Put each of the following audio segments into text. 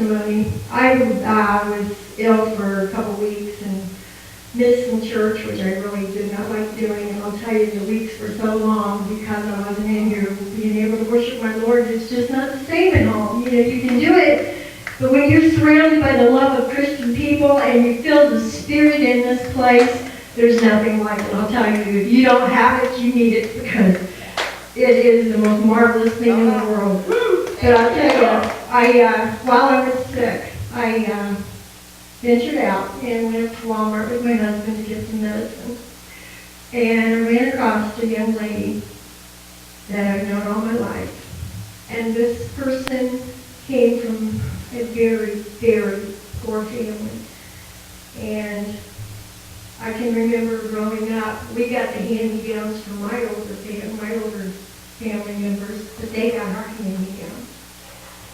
testimony. I was ill for a couple weeks and missed some church, which I really did not like doing. And I'll tell you, the weeks were so long because I wasn't in here being able to worship my Lord. It's just not the same at home. You know, you can do it, but when you're surrounded by the love of Christian people and you feel the Spirit in this place, there's nothing like it. I'll tell you, if you don't have it, you need it, because it is the most marvelous thing in the world. But I'll tell you, while I was sick, I ventured out and went to Walmart with my husband to get some medicine. And I ran across a young lady that I've known all my life. And this person came from a very, very poor family. And I can remember growing up, we got the hand-me-downs from my older family members, but they got our hand-me-downs.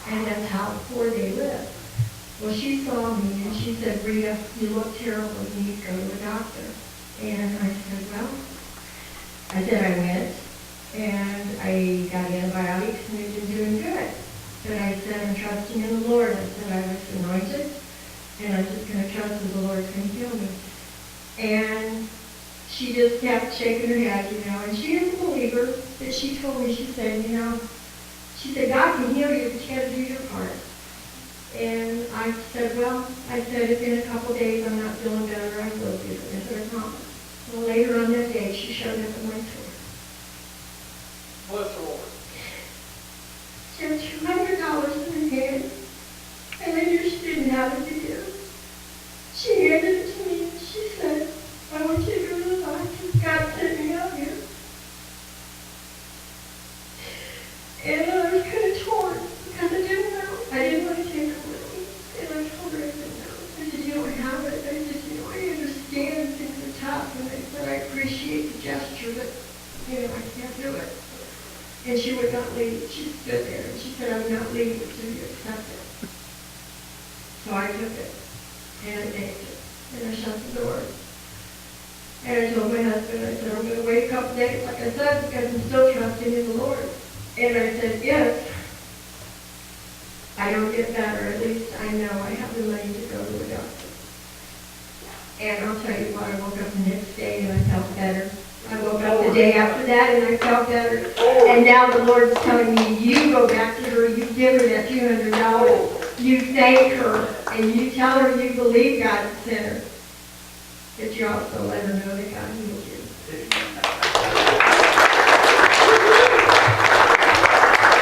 And that's how poor they lived. Well, she saw me and she said, "Rita, you look terrible. You need to go to the doctor." And I said, well, I went and I got antibiotics and it's been doing good. But I said, I'm trusting in the Lord. I said, I was anointed and I'm just going to trust that the Lord's going to heal me. And she just kept shaking her head, you know, and she is a believer, but she told me, she said, God can heal you, but you got to do your part. And I said, if in a couple days I'm not feeling better, I will do it. I said, I promise. Well, later on that day, she showed up at my store. Bless the Lord. She had $200 in her hand, and I knew she didn't have it to give. She handed it to me, and she said, I want you to go to the doctor. God sent me out here. And I was kind of torn, because I didn't know. I didn't want to take her with me. And I told her I didn't know. I said, you don't have it. I said, I understand things are tough. And I said, I appreciate the gesture, but, I can't do it. And she would not leave. She stood there, and she said, I would not leave until you accept it. So I took it, and I thanked it, and I shut the door. And I told my husband, I said, I'm going to wait a couple days, like I said, because I'm still trusting in the Lord. And I said, if I don't get better, at least I know I have the money to go to the doctor. And I'll tell you what, I woke up the next day and I felt better. I woke up the day after that and I felt better. And now the Lord's telling me, you go back to her, you give her that $200, you thank her, and you tell her you believe God sent her. But you also let her know that God healed you.